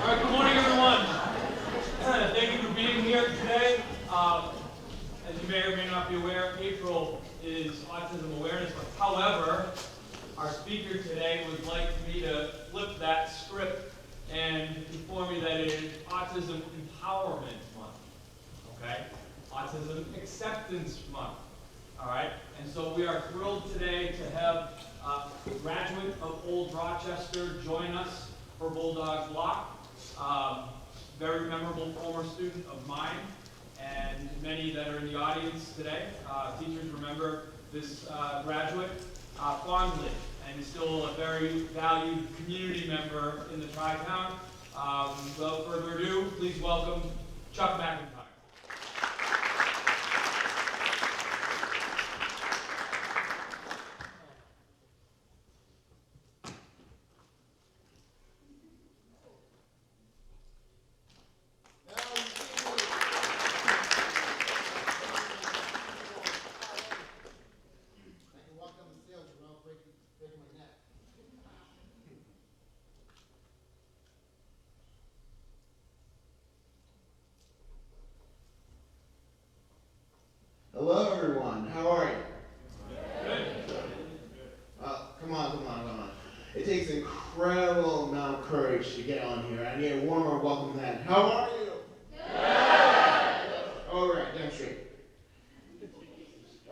All right, good morning, everyone. Thank you for being here today. As you may or may not be aware, April is Autism Awareness Month. However, our speaker today would like me to flip that script and inform you that it is Autism Empowerment Month. Okay? Autism Acceptance Month. All right? And so we are thrilled today to have a graduate of Old Rochester join us for Bulldogs Block. Very memorable former student of mine, and many that are in the audience today. Teachers remember this graduate fondly, and is still a very valued community member in the Tri-Town. Without further ado, please welcome Chuck McIntyre. Hello, everyone. How are you? Good. Come on. It takes an incredible amount of courage to get on here. I need a warmer welcome than that. How are you? Good. All right, damn straight.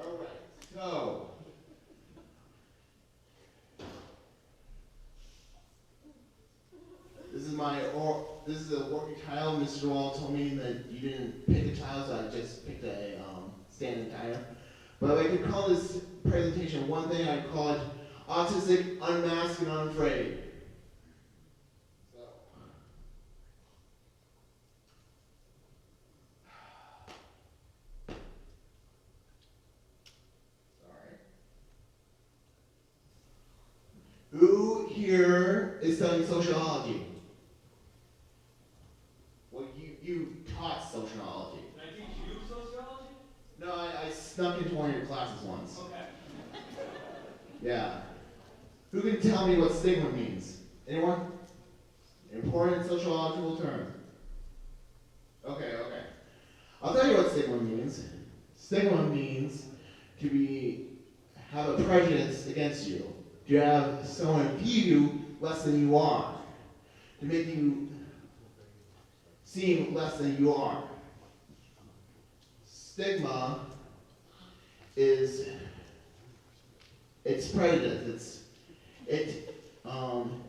All right, so. This is a working title. Mr. Wall told me that you didn't pick a title, so I just picked a standing title. But I could call this presentation one thing, I'd call it Autistic, Unmasked, and Unafraid. So. Sorry. Who here is studying sociology? Well, you taught sociology. Can I teach you sociology? No, I snuck into one of your classes once. Okay. Yeah. Who can tell me what stigma means? Anyone? Important sociological term. Okay. I'll tell you what stigma means. Stigma means to have a prejudice against you. To have someone view you less than you are. To make you seem less than you are. Stigma is it's prejudice. It's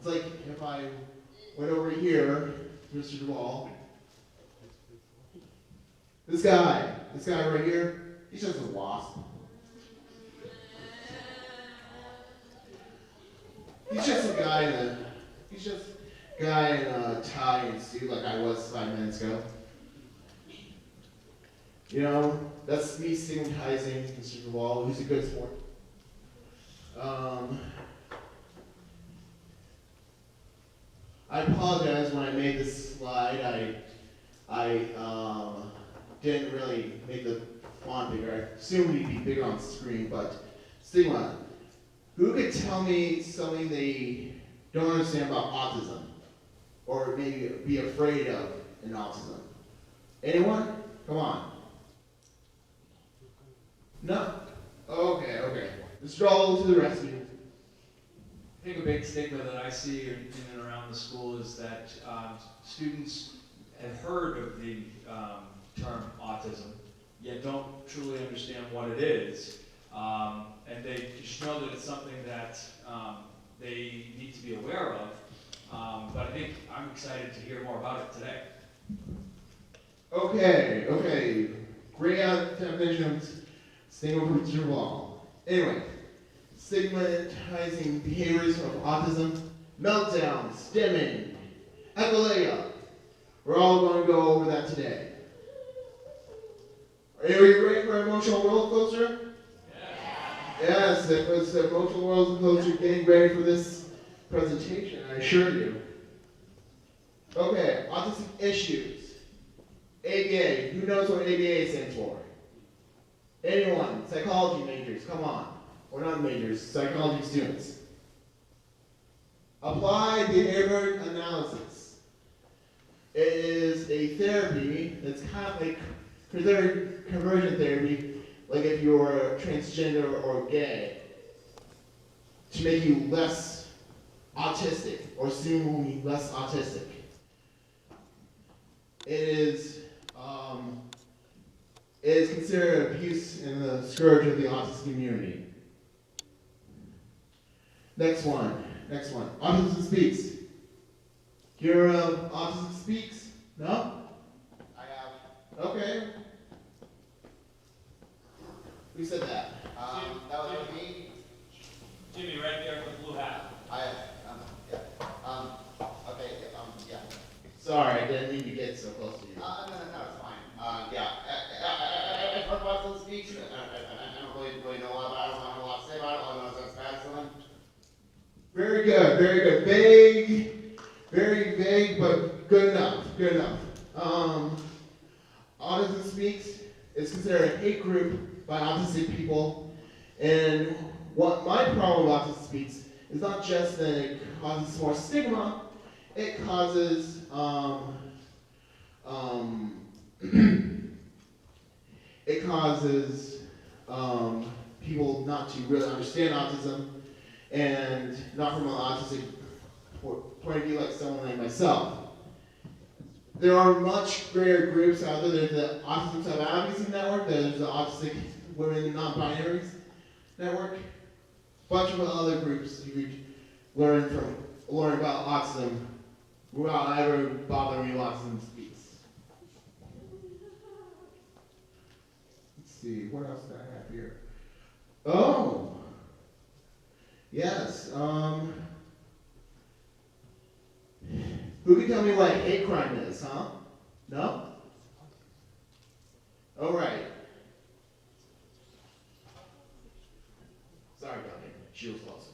like if I went over here, Mr. Duvall. This guy right here, he's just a wasp. He's just a guy in a tie and suit like I was 5 minutes ago. You know, that's me stigmatizing Mr. Duvall, who's a good sport. I apologize when I made this slide. I didn't really make the font bigger. I assumed it'd be bigger on the screen, but stigma. Who could tell me something they don't understand about autism? Or maybe be afraid of in autism? Anyone? Come on. No? Okay. Mr. All to the rescue. I think a big stigma that I see in and around the school is that students have heard of the term autism, yet don't truly understand what it is. And they just know that it's something that they need to be aware of. But I think I'm excited to hear more about it today. Okay. Great definition of stigma from Mr. Wall. Anyway, stigmatizing behaviors of autism, meltdown, stimming, echolea. We're all going to go over that today. Are you ready for an emotional roller coaster? Yes, it was an emotional roller coaster getting ready for this presentation, I assure you. Okay, autistic issues. ABA, who knows what ABA stands for? Anyone, psychology majors, come on. Or not majors, psychology students. Applied behavior analysis. It is a therapy that's kind of like considered conversion therapy, like if you were transgender or gay, to make you less autistic or seemingly less autistic. It is considered abuse and the scourge of the autistic community. Next one. Autism Speaks. Hear of Autism Speaks? No? I have. Okay. Who said that? That was me. Jimmy, right there with the blue hat. Yeah. Okay, yeah. Sorry, I didn't mean to get so close to you. No, it's fine. Yeah. I've heard about those speaks. I don't really know a lot about it. I don't have a lot to say about it. All I know is that's bad for them. Very good, very good. Very vague, but good enough, Autism Speaks is considered a hate group by autistic people, and what my problem with Autism Speaks is not just that it causes more stigma, it causes people not to really understand autism, and not from an autistic point of view like someone like myself. There are much greater groups out there. There's the Autism Self-Advocacy Network, there's the Autistic Women Non-Binaries Network, bunch of other groups you could learn about autism without ever bothering you Autism Speaks. Let's see, what else do I have here? Oh! Yes, who can tell me what hate crime is, huh? No? All right. Sorry, Donnie. She was closer.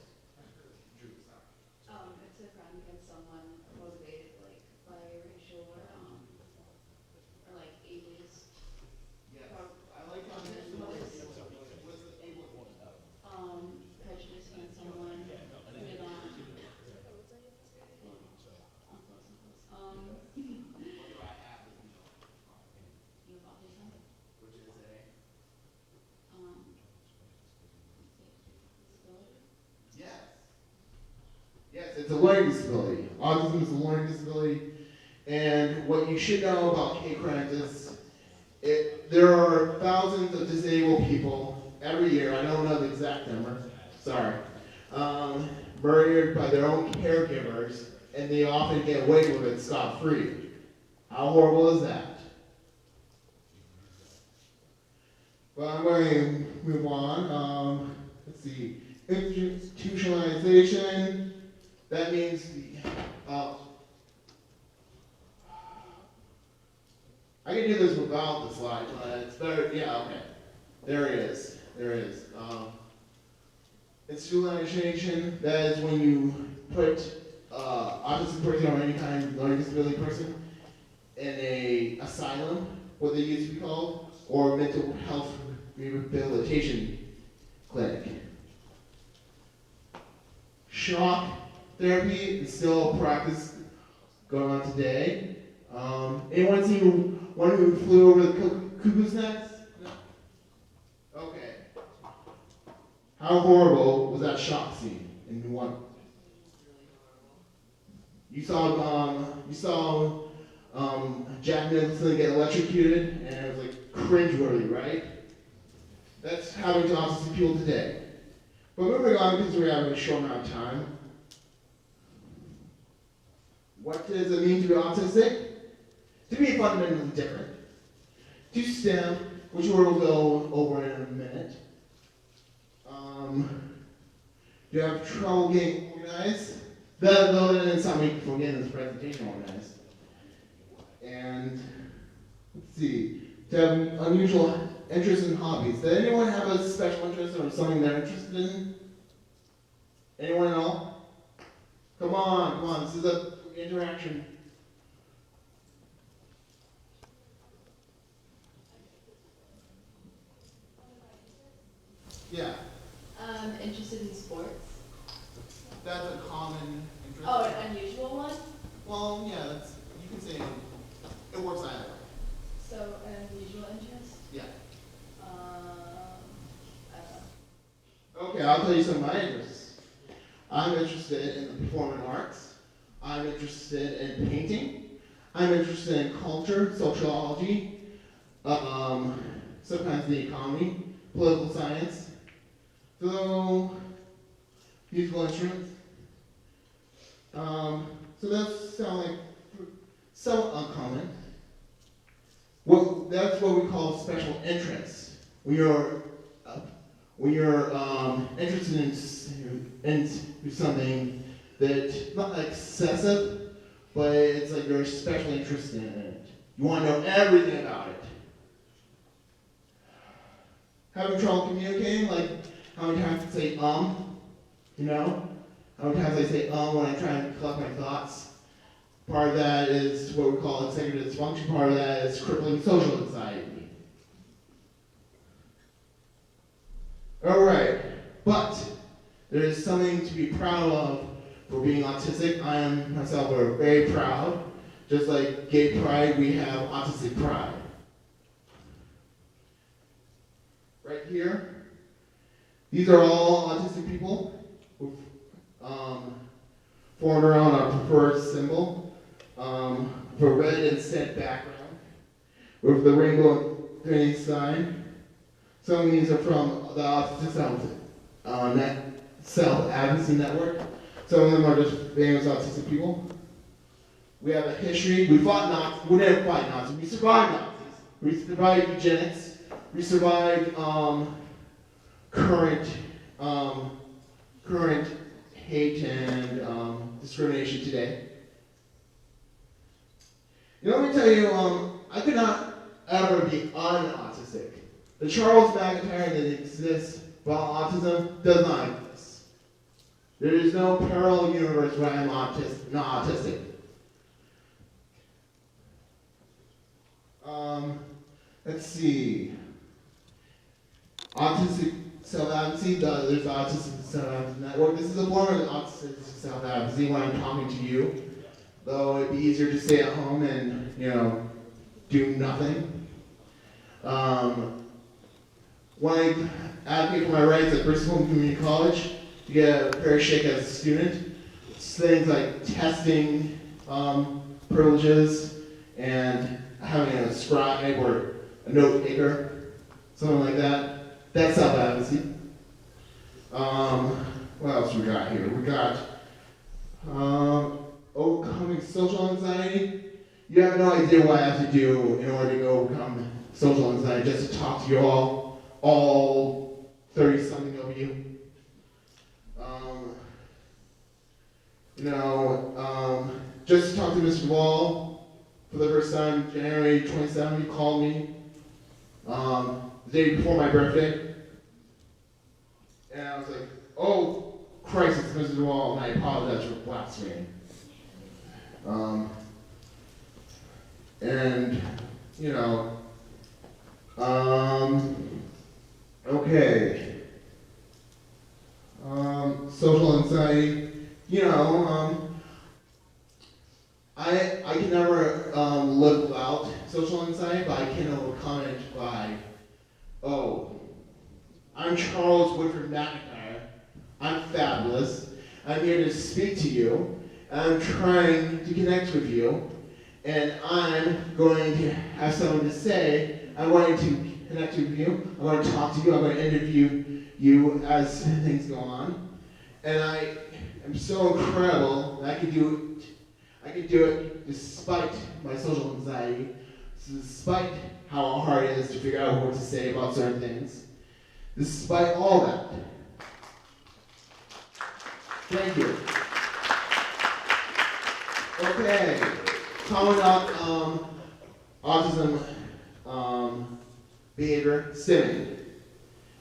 It's a crime against someone motivated like by racial or like ableist. Yes. I like how you mentioned this. What's the ableist one? Prejudice against someone with you have autism. Which is a Disability. yes. Yes, it's a learning disability. Autism is a learning disability, and what you should know about hate crimes is there are thousands of disabled people every year. I don't know the exact number. Sorry. Murdered by their own caregivers, and they often get away with it scot-free. How horrible is that? Well, I'm going to move on. Let's see. Institutionalization. That means I can do this without the slide, but it's better. Yeah, okay. There it is. Institutionalization. That is when you put autistic person or any kind of learning disability person in a asylum, what they used to be called, or mental health rehabilitation clinic. Shock therapy is still a practice going on today. Anyone seen one who flew over the cuckoo's nest? No? Okay. How horrible was that shock scene in one? You saw Jack Nicholson get electrocuted, and it was like cringeworthy, right? That's happening to autistic people today. But moving on, because we have a short amount of time. What does it mean to be autistic? To be fundamentally different. To STEM, which we'll go over in a minute. Do you have trouble getting organized? Though that didn't sound like for getting this presentation organized. And let's see. To have unusual interests and hobbies. Does anyone have a special interest or something they're interested in? Anyone at all? Come on. This is a interaction. Yeah. Interested in sports. That's a common interest. Oh, an unusual one? Well, yeah, you can say It works either way. So, unusual interest? Yeah. I don't know. Okay, I'll tell you some of my interests. I'm interested in the performing arts. I'm interested in painting. I'm interested in culture, sociology, sometimes the economy, political science, so musical instruments. So those sound like somewhat uncommon. Well, that's what we call special interests. When you're interested in something that's not like excessive, but it's like you're especially interested in it. You want to know everything about it. Having trouble communicating, like how many times I say you know? How many times I say when I try and collect my thoughts. Part of that is what we call executive dysfunction, part of that is crippling social anxiety. Alright, but there is something to be proud of for being autistic. I am myself very proud. Just like gay pride, we have autistic pride. Right here, these are all autistic people who've formed around our preferred symbol. For red instead background, with the rainbow infinity sign. Some of these are from the Autistic Self-Advocacy Network. Some of them are just famous autistic people. We have a history. We fought Nazis. We didn't fight Nazis. We survived Nazis. We survived eugenics. We survived current hate and discrimination today. You know, let me tell you, I could not ever be un-autistic. The Charles McIntyre that exists about autism does not exist. There is no parallel universe where I am not autistic. Let's see. Autistic Self-Advocacy, there's the Autistic Self-Advocacy Network. This is a form of Autistic Self-Advocacy when I'm talking to you. Though it'd be easier to stay at home and, do nothing. When I advocate for my rights at Bristol Community College to get a fair shake as a student, it's things like testing privileges and having a scribe or a note taker, something like that. That's self-advocacy. What else we got here? We got overcoming social anxiety. You have no idea what I have to do in order to overcome social anxiety, just to talk to you all 30-something of you. Just to talk to Mr. Wall for the first time, January 27th, he called me the day before my birthday. And I was like, oh, Christ, it's Mr. Wall, and I apologize for blaspheming. Okay. Social anxiety, I can never live without social anxiety, but I can overcome it by, I'm Charles Woodford McIntyre. I'm fabulous. I'm here to speak to you. I'm trying to connect with you, and I'm going to have something to say. I'm going to connect with you. I'm going to talk to you. I'm going to interview you as things go on. And I am so incredible that I can do it despite my social anxiety, despite how hard it is to figure out what to say about certain things, despite all that. Thank you. Okay, talking about autism behavior, stimming.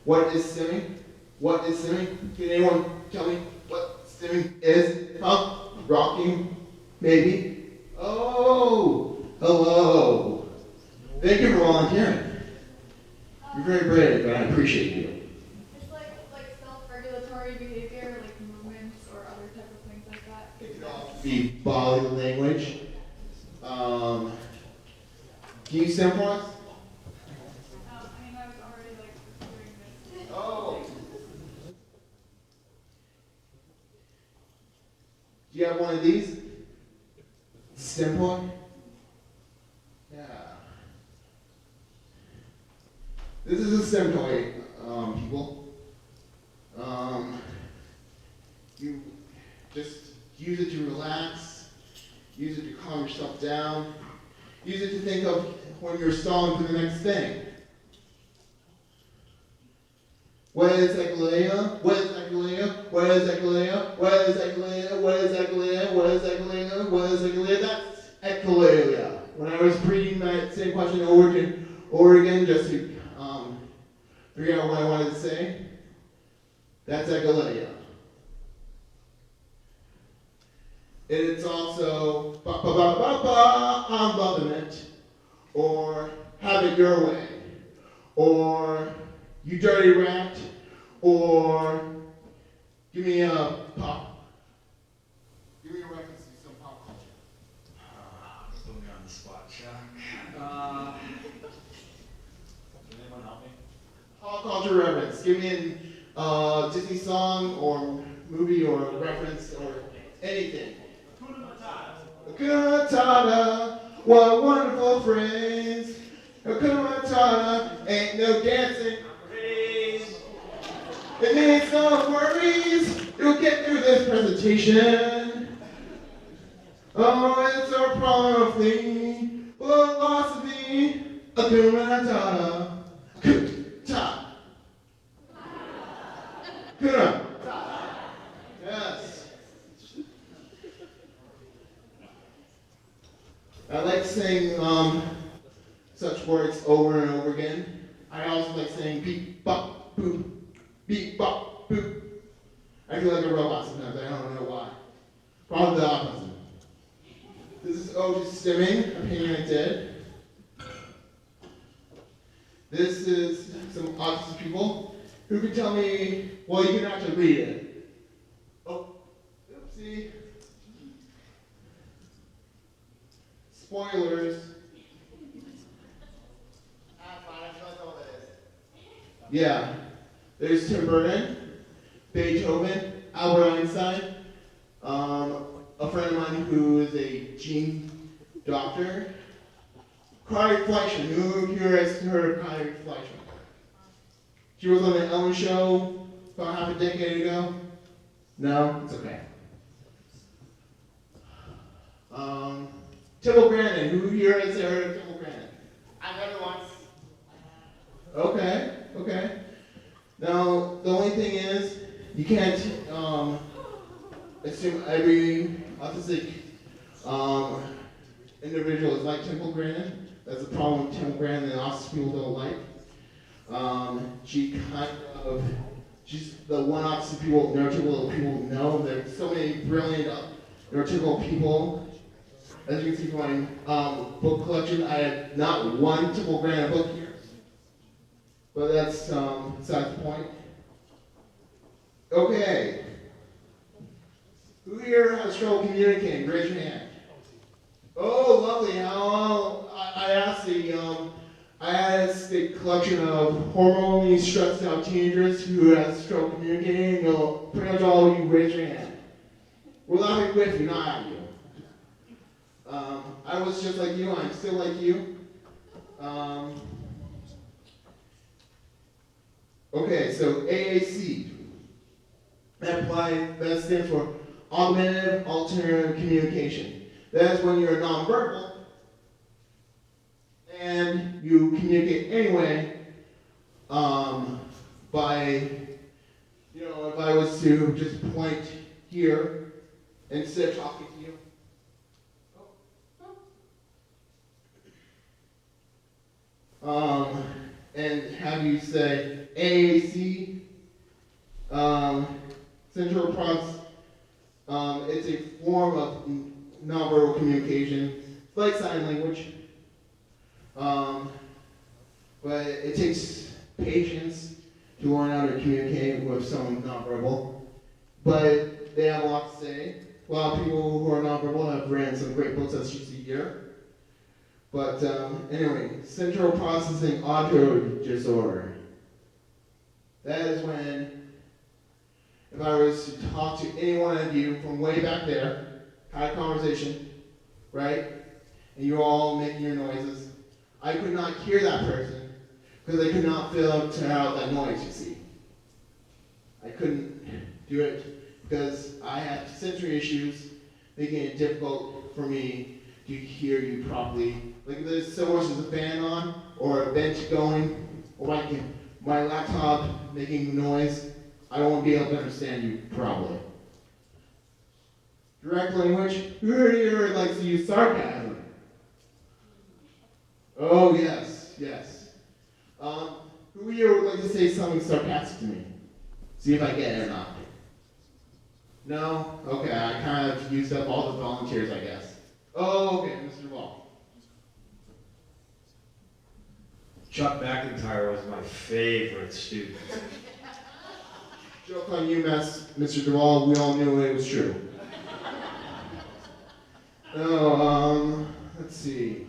What is stimming? What is stimming? Can anyone tell me what stimming is? Rocking? Maybe? Oh, hello. Thank you for volunteering. You're very brave, but I appreciate you. It's like self-regulatory behavior, like movements or other type of things like that. It could also be body language. Can you sing for us? I mean, I was already like doing this. Oh. Do you have one of these? Stem toy? Yeah. This is a stem toy, people. You just use it to relax, use it to calm yourself down, use it to think of when you're stalling for the next thing. What is echolea? What is echolea? What is echolea? What is echolea? What is echolea? What is echolea? What is echolea? That's echolea. When I was reading that same question over again, just to figure out what I wanted to say, that's echolea. It's also I'm loving it, or have it your way, or you dirty rat, or give me a pop. Give me a reference to some pop culture. Put me on the spot, Chuck. Can anyone help me? Pop culture reference. Give me a Disney song or movie or reference or anything. Hakuna Matata, what a wonderful phrase. Hakuna Matata, ain't no dancing craze. It means no worries, you'll get through this presentation. Oh, it's our powerfully philosophy. Hakuna Matata. Hakuna. Hakuna. Yes. I like saying such words over and over again. I also like saying beep, bop, boop, beep, bop, boop. I feel like a robot sometimes, I don't know why. Probably the opposite. This is just stimming, opinion I did. This is some autistic people who can tell me, well, you can actually read it. Oh, oopsie. Spoilers. Yeah. There's Tim Burton, Beethoven, Albert Einstein, a friend of mine who is a gene doctor, Carly Fleischman. Who here has heard of Carly Fleischman? She was on the Ellen Show about half a decade ago. No? It's okay. Tibble Grannon. Who here has heard of Tibble Grannon? I've heard it once. Okay. Now, the only thing is, you can't assume every autistic individual is like Temple Grannon. That's the problem with Temple Grannon that autistic people don't like. She's the one autistic people, neurotypical people know. There's so many brilliant neurotypical people. As you can see from my book collection, I have not one Temple Grannon book here. But that's besides the point. Okay. Who here has trouble communicating? Raise your hand. Oh, lovely. I asked the collection of hormonally stressed out teenagers who has trouble communicating. Pretty much all of you raise your hand. We're laughing with you, not at you. I was just like you. I'm still like you. Okay, so AAC. That stands for Augmentative Alternative Communication. That's when you're nonverbal and you communicate anyway by, if I was to just point here instead of talking to you. And have you say AAC, central process. It's a form of nonverbal communication. It's like sign language, but it takes patience to learn how to communicate with someone nonverbal. But they have a lot to say. A lot of people who are nonverbal have written some great books, as you see here. But anyway, central processing auto disorder. That is when, if I was to talk to any one of you from way back there, had a conversation, right? And you're all making your noises, I could not hear that person because I could not filter out that noise, you see. I couldn't do it because I had sensory issues, making it difficult for me to hear you properly. Like if there's so much as a fan on, or a bench going, or my laptop making noise, I won't be able to understand you properly. Direct language, who here likes to use sarcasm? Oh yes, yes. Who here would like to say something sarcastic to me? See if I get it or not. No? Okay, I kind of used up all the volunteers, I guess. Oh, okay, Mr. Wall. Chuck McIntyre was my favorite student. Joke on you, Mr. Duvall. We all knew it was true. Let's see.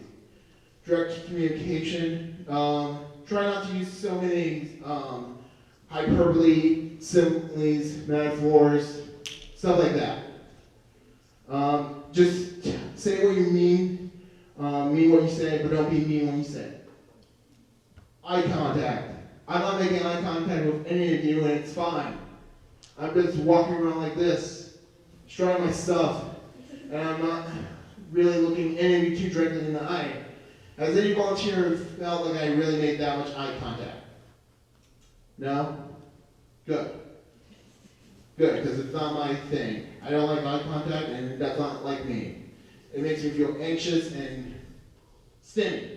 Direct communication. Try not to use so many hyperbole, similes, metaphors, stuff like that. Just say what you mean what you say, but don't be mean when you say it. Eye contact. I'm not making eye contact with any of you, and it's fine. I'm just walking around like this, trying my stuff, and I'm not really looking any of you too directly in the eye. Has any volunteer felt like I really made that much eye contact? No? Good. Good, because it's not my thing. I don't like eye contact, and that's not like me. It makes me feel anxious and stimmy.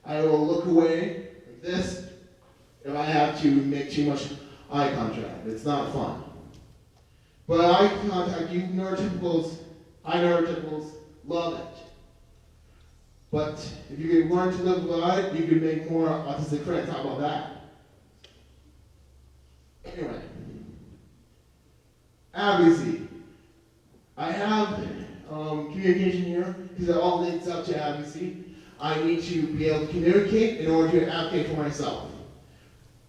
I will look away like this if I have to make too much eye contact. It's not fun. But eye contact, you neurotypicals, I neurotypicals, love it. But if you could learn to live without it, you could make more autistic friends. How about that? Anyway, advocacy. I have communication here because it all leads up to advocacy. I need to be able to communicate in order to advocate for myself.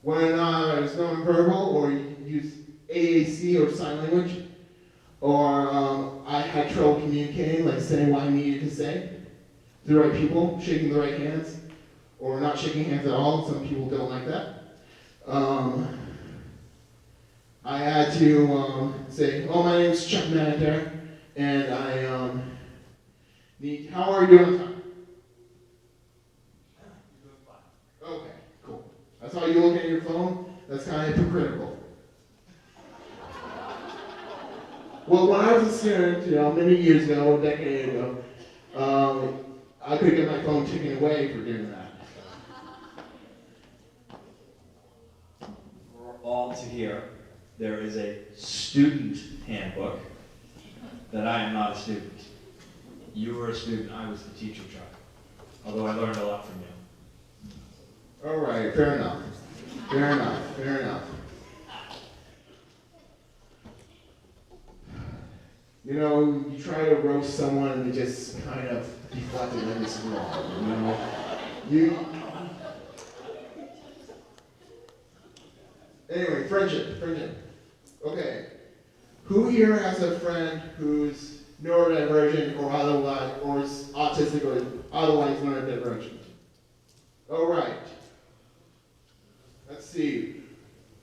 When I was nonverbal or use AAC or sign language, or I had trouble communicating, like saying what I needed to say to the right people, shaking the right hands, or not shaking hands at all. Some people don't like that. I had to say, oh, my name is Chuck mcintyre, and I need, how are you doing? Okay, cool. That's how you look at your phone? That's kind of hypocritical. Well, when I was a student, many years ago, a decade ago, I could get my phone taken away for doing that. For all to hear, there is a student handbook that I am not a student. You were a student, I was the teacher, Chuck. Although I learned a lot from you. All right, fair enough. Fair enough, fair enough. You try to roast someone and they just kind of deflect it and it's wrong, Anyway, friendship. Okay. Who here has a friend who's neurodivergent or otherwise, or is autistic or otherwise neurodivergent? All right. Let's see.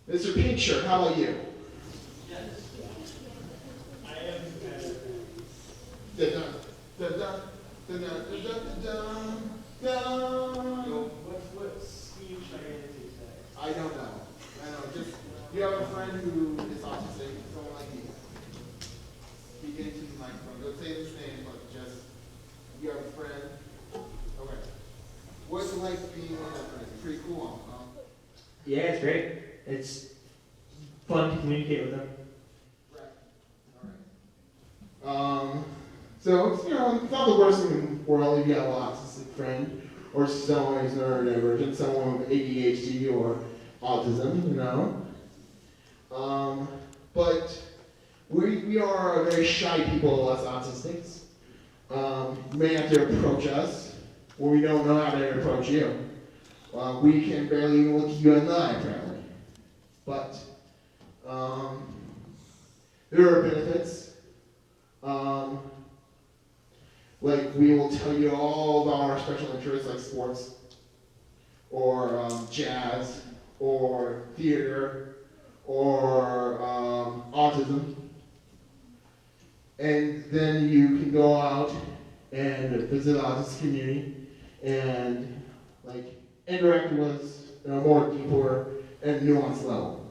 Mr. Pink Shirt, how about you? Yes. I am competitive. So what scheme should I get into today? I don't know. Just, you have a friend who is autistic, someone like you. Speak into the microphone. Don't say his name, but just, you have a friend. Okay. What's it like being with that friend? Pretty cool, huh? Yeah, it's great. It's fun to communicate with them. Right. All right. So it's, it's not the worst thing in the world if you have an autistic friend, or someone who's neurodivergent, someone with ADHD or autism, But we are very shy people, us autistics. You may have to approach us when we don't know how to approach you. We can barely even look you in the eye, apparently. But there are benefits. Like we will tell you all about our special interests, like sports, or jazz, or theater, or autism. And then you can go out and visit the autistic community and like interact with us in a more deeper and nuanced level.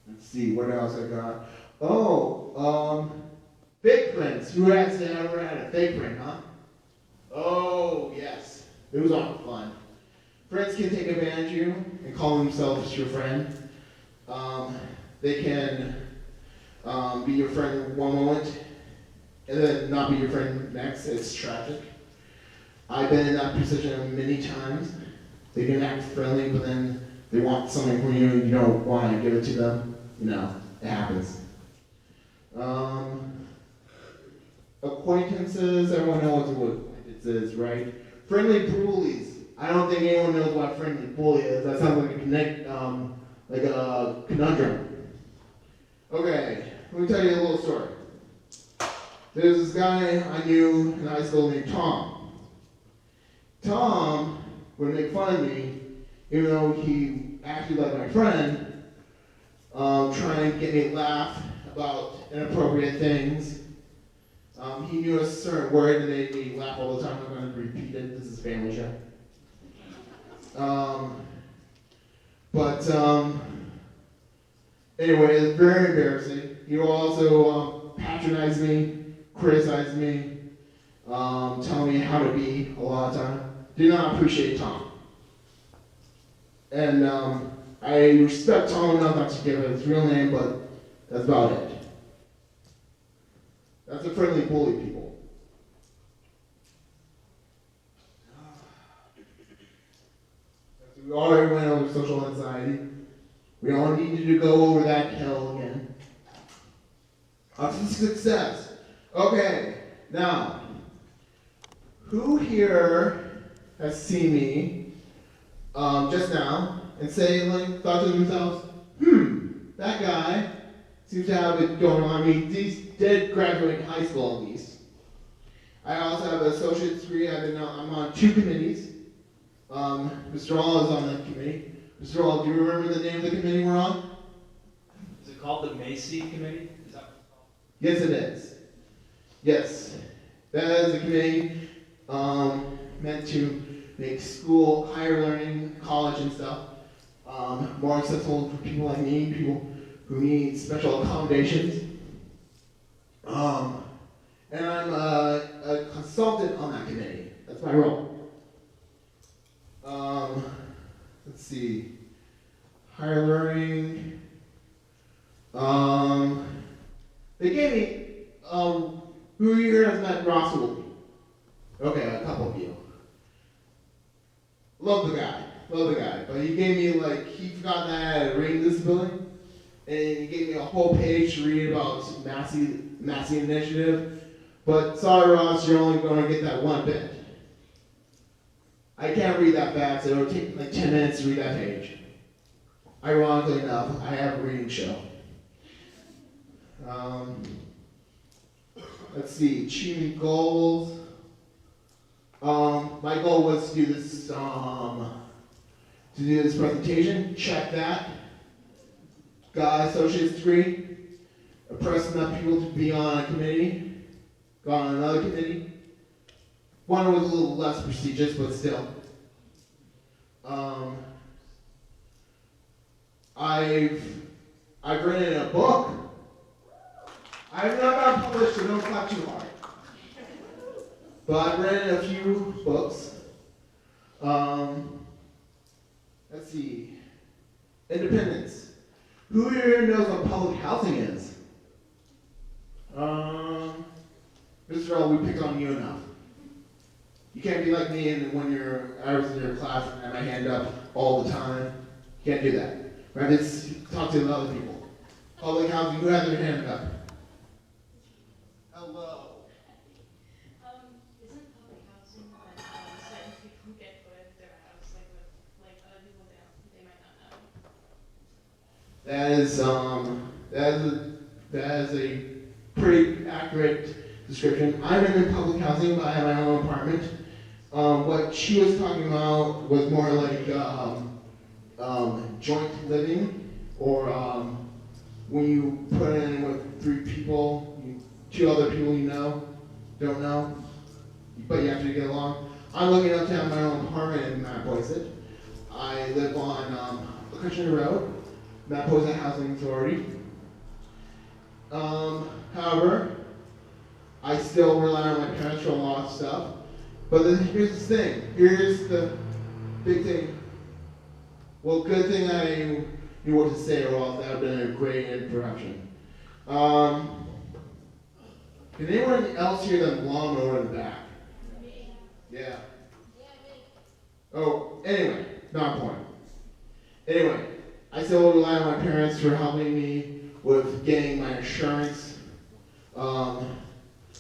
Let's see, what else I got? Oh, fake friends. Who has ever had a fake friend, huh? Oh, yes. It was all fun. Friends can take advantage of you and call themselves your friend. They can be your friend one moment and then not be your friend next. It's tragic. I've been in that position many times. They can act friendly, but then they want something from you and you don't want to give it to them. You know, it happens. Acquaintances, everyone knows what acquaintances, right? Friendly bullies. I don't think anyone knows what a friendly bully is. That sounds like a conundrum. Okay, let me tell you a little story. There's this guy I knew in high school named Tom. Tom would make fun of me, even though he acted like my friend, trying to get me to laugh about inappropriate things. He knew a certain word that made me laugh all the time. I'm going to repeat it. This is a family show. Anyway, it's very embarrassing. He will also patronize me, criticize me, tell me how to be a lot of time. Did not appreciate Tom. And I respect Tom enough not to give it his real name, but that's about it. That's a friendly bully, people. We already went over social anxiety. We don't need to go over that hill again. Autistic success. Okay, now, who here has seen me just now and thought to themselves, that guy seems to have it going on. I mean, he did graduate high school at least. I also have an associate's degree. I'm on 2 committees. Mr. All is on that committee. Mr. All, do you remember the name of the committee we're on? Is it called the Macy Committee? Is that what it's called? Yes, it is. Yes. That is a committee meant to make school, higher learning, college and stuff, more accessible for people like me, people who need special accommodations. And I'm a consultant on that committee. That's my role. Let's see. Higher learning. They gave me, who here has met Ross Wilkie? Okay, a couple of you. Love the guy. But he gave me he forgot that I had a reading disability. And he gave me a whole page to read about Massey Initiative. But sorry, Ross, you're only going to get that one bit. I can't read that fast, so it'll take 10 minutes to read that page. Ironically enough, I have a reading show. Let's see, achieving goals. My goal was to do this presentation. Check that. Got an associate's degree. Impressed enough people to be on a committee. Got on another committee. One was a little less prestigious, but still. I've written a book. I'm not published, so don't clap too hard. But I've written a few books. Let's see. Independence. Who here knows what public housing is? Mr. Earl, we picked on you enough. You can't be like me and when I was in your class and had my hand up all the time. You can't do that. Right? Let's talk to the other people. Public housing, who has their hand up? Hello. Isn't public housing like is a pretty accurate description. I'm in public housing, but I have my own apartment. What she was talking about was more like joint living, or when you put it in with 3 people, 2 other people you know, don't know, but you have to get along. I'm looking up to have my own apartment in Mattapoisett. I live on Cushing Road, Mattapoisett Housing Authority. However, I still rely on my parents for a lot of stuff. But here's the thing. Here's the big thing. Well, good thing I knew what to say, or else that would have been a great introduction. Can anyone else hear the lawnmower in the back? Yeah. Oh, anyway, not important. Anyway, I still rely on my parents for helping me with getting my insurance. I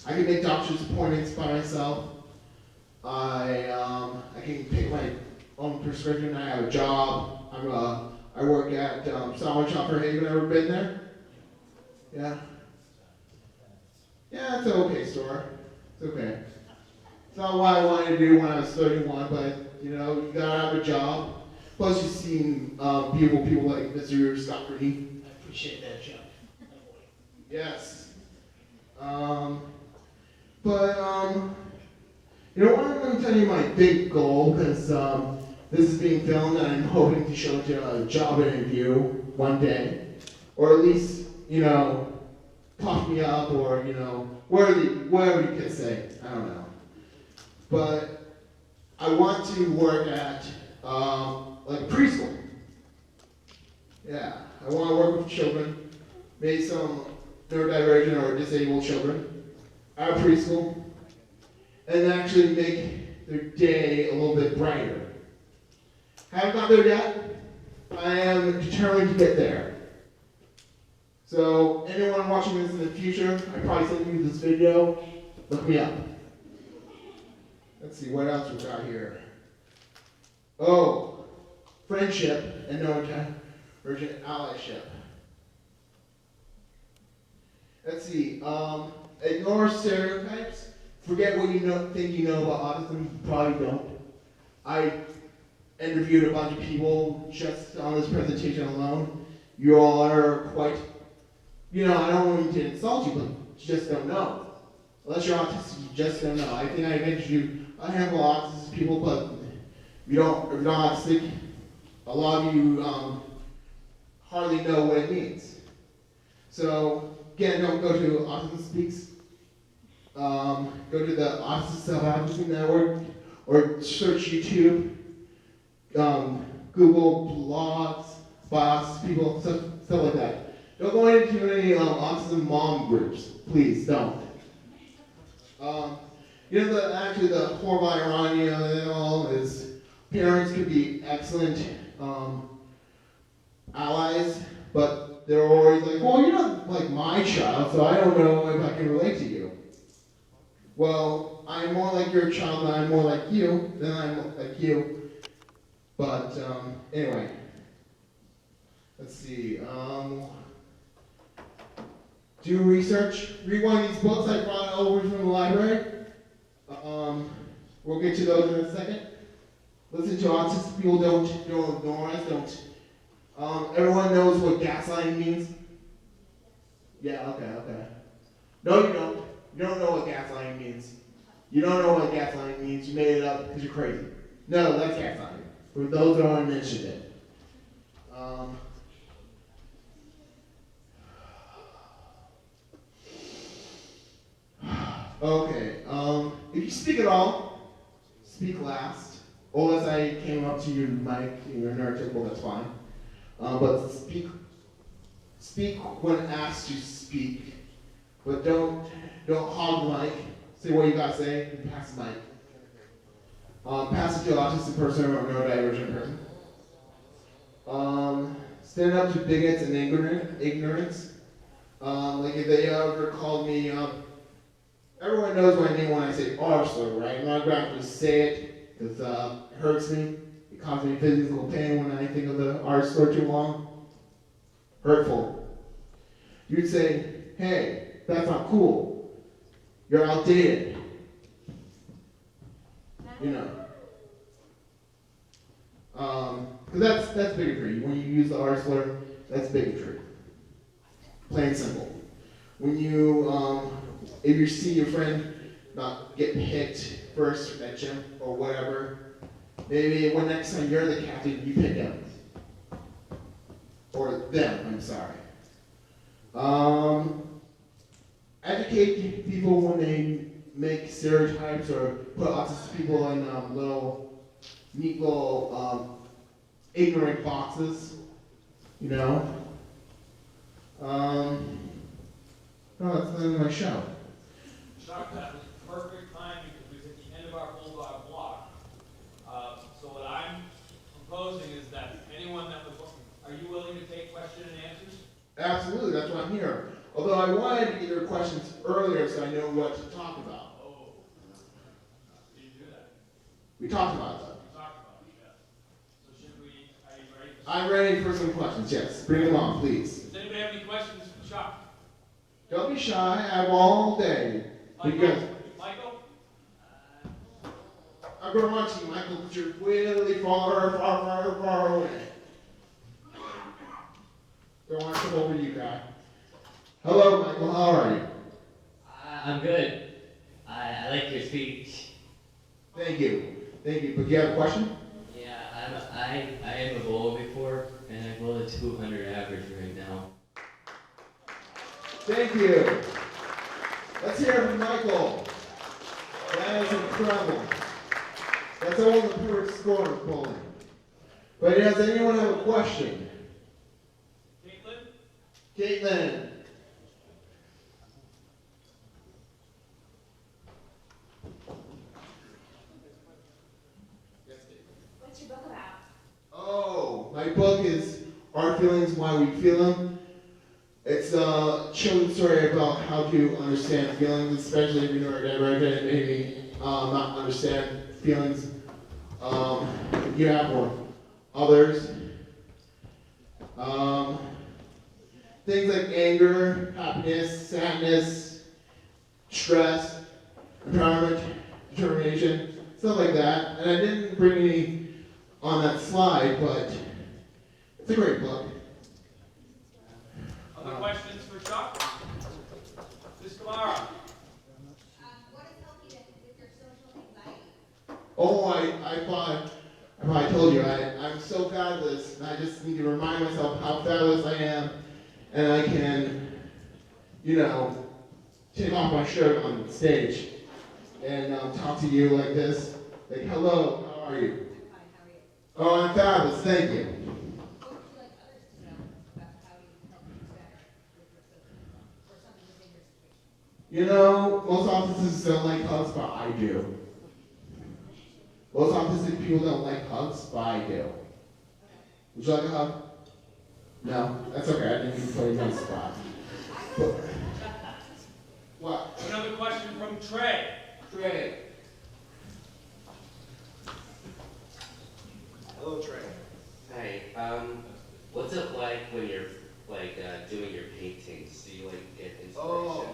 can make doctor's appointments by myself. I can pick my own prescription. I have a job. I work at Salmon Shop for Haven. Ever been there? Yeah. Yeah, it's an okay store. It's okay. It's not what I wanted to do when I was 31, but you gotta have a job. Plus, you've seen beautiful people like Mr. Stockerty. I appreciate that job. Yes. You know what? I'm going to tell you my big goal, because this is being filmed, and I'm hoping to show it to a job interview one day, or at least puff me up, or whatever you could say. I don't know. But I want to work at like preschool. Yeah, I want to work with children, maybe some neurodivergent or disabled children at preschool, and actually make their day a little bit brighter. Haven't got there yet. I am determined to get there. So anyone watching this in the future, I probably sent you this video, look me up. Let's see, what else we got here? Oh, friendship and neurodivergent allyship. Let's see, ignore stereotypes. Forget what you think you know about autism. You probably don't. I interviewed a bunch of people just on this presentation alone. You all are quite, I don't want to insult you, but you just don't know. Unless you're autistic, you just don't know. I think I've interviewed a handful of autistic people, but if you're not autistic, a lot of you hardly know what it means. So, again, don't go to Autism Speaks. Go to the Autistic Self-Advocacy Network, or search YouTube, Google blogs by autistic people, stuff like that. Don't go into any autism mom groups, please don't. The horrible irony of it all is parents can be excellent allies, but they're always like, well, you're not like my child, so I don't know if I can relate to you. Well, I'm more like your child, and I'm more like you than I'm like you. But anyway, let's see. Do research. Read one of these books I brought over from the library. We'll get to those in a second. Listen to autistic people. Don't ignore us. Don't. Everyone knows what gaslighting means. Yeah. Okay. No, you don't. You don't know what gaslighting means. You don't know what gaslighting means. You made it up because you're crazy. No, that's gaslighting. For those that aren't mentioned it. Okay. If you speak at all, speak last. Unless I came up to your mic and you're narrative, that's fine. But speak when asked to speak. But don't hog the mic. Say what you gotta say and pass the mic. Pass it to an autistic person or a neurodivergent person. Stand up to bigots and ignorance. Like if they ever called me, everyone knows what I mean when I say orrhs, right? I'm not going to have to say it because it hurts me. It causes me physical pain when I think of the R slur too long. Hurtful. you'd say, hey, that's not cool. You're outdated. You know. Because that's bigotry. When you use the R slur, that's bigotry. Plain and simple. When you, if you see your friend not get picked first at gym or whatever, maybe when next time you're the captain, you pick him. Or them, I'm sorry. Educate people when they make stereotypes or put autistic people in neat little ignorant boxes, you know. No, that's the end of my show. Chuck, that was perfect timing because we was at the end of our Bulldog block. So what I'm proposing is that anyone that was, are you willing to take question and answers? Absolutely, that's why I'm here. Although I wanted to get your questions earlier so I know what to talk about. Oh, you do that. We talked about that. We talked about it, yes. So should we, are you ready? I'm ready for some questions, yes. Bring them on, please. Does anybody have any questions for Chuck? Don't be shy, I have all day. Because Michael? I'm going to run to you, Michael, but you're really far away. Don't want to come over you, guy. Hello, Michael, how are you? I'm good. I like your speech. Thank you. Thank you. But do you have a question? Yeah, I am a bowler before, and I bowl a 200 average right now. Thank you. Let's hear it from Michael. That is incredible. That's all the perfect score of bowling. But does anyone have a question? Caitlin. What's your book about? Oh, my book is Our Feelings, Why We Feel Them. It's a children's story about how to understand feelings, especially if you're neurodivergent and maybe not understand feelings you have for others. Things like anger, happiness, sadness, stress, empowerment, determination, stuff like that. And I didn't bring any on that slide, but it's a great book. Other questions for Chuck? Ms. Kamara? What is helping you with your social anxiety? Oh, I probably told you, I'm so fabulous, and I just need to remind myself how fabulous I am, and I can, take off my shirt on stage and talk to you like this, like, hello, how are you? I'm fine, how are you? Oh, I'm fabulous, thank you. What would you like others to know about how you help you better with your social anxiety or something within your situation? Most autistics don't like hugs, but I do. Most autistic people don't like hugs, but I do. Would you like a hug? No? That's okay, I didn't even put you on the spot. But, what? Another question from Trey. Trey. Hello, Trey. Hi. What's it like when you're doing your paintings? Do you get inspiration? Oh,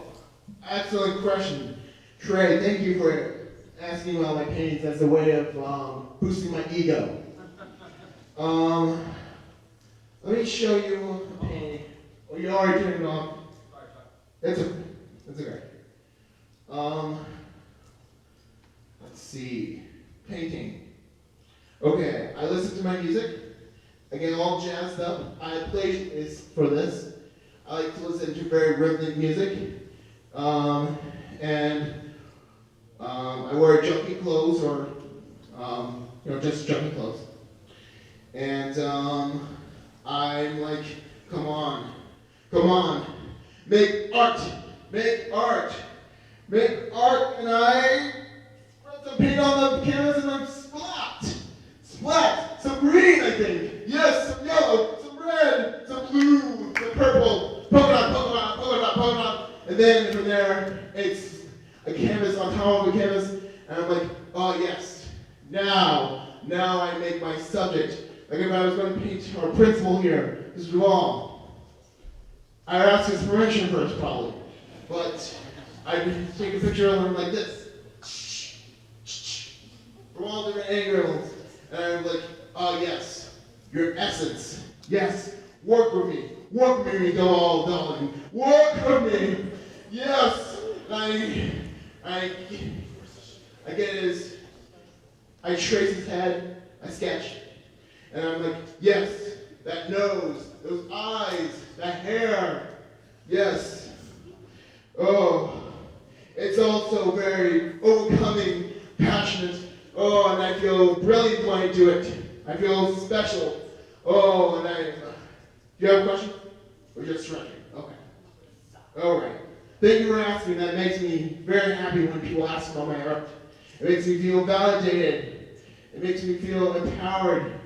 excellent question. Trey, thank you for asking about my paintings as a way of boosting my ego. Let me show you a painting. Oh, you already turned it off. It's okay. It's okay. Let's see. Painting. Okay, I listen to my music. I get all jazzed up. I have playlists for this. I like to listen to very rhythmic music. I wear junky clothes or, just junky clothes. And I'm like, come on, make art, and I spread some paint on the canvas and I'm splat, some green I think, yes, some yellow, some red, some blue, some purple, polka dot, and then from there it's a canvas on top of a canvas, and I'm like, oh yes, now I make my subject. Like if I was going to paint our principal here, this is wrong. I would ask his permission first, probably. But I would take a picture of him like this. From all different angles. And I'm like, oh yes, your essence. Yes, work with me. Work with me, doll, darling. Work with me. Yes. And I get his, I trace his head, I sketch. And I'm like, yes, that nose, those eyes, that hair. Yes. Oh, it's also very overcoming, passionate. Oh, and I feel brilliant when I do it. I feel special. Oh, and do you have a question? Or just stretching? Okay. All right. Thank you for asking. That makes me very happy when people ask about my art. It makes me feel validated. It makes me feel empowered.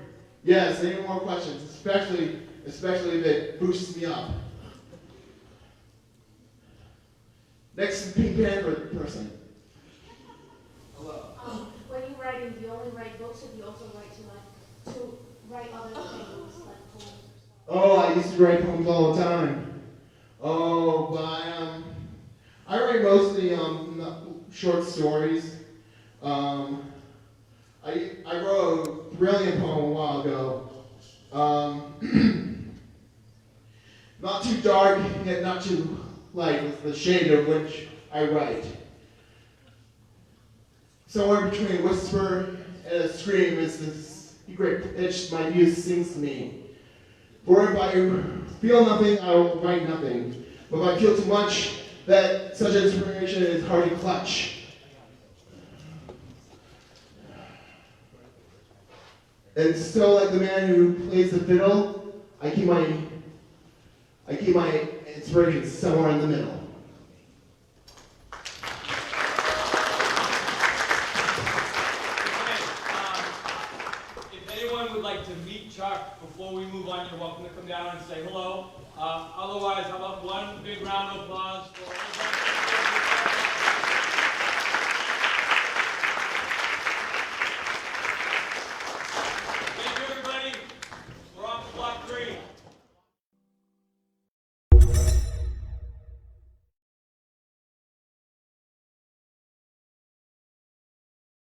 Yes, any more questions? Especially if it boosts me up. Next Pink Panther person. Hello. When you're writing, do you only write books, or do you also write to write other things like poems? Oh, I used to write poems all the time. Oh, but I write mostly short stories. I wrote a brilliant poem a while ago. Not too dark, yet not too light. It's the shade of which I write. Somewhere between a whisper and a scream is this secret pitch my muse sings to me. For if I feel nothing, I will write nothing. But if I feel too much, that such inspiration is hard to clutch. And so, like the man who plays the fiddle, I keep my inspiration somewhere in the middle. If anyone would like to meet Chuck before we move on, you're welcome to come down and say hello. Otherwise, how about one big round of applause for everybody?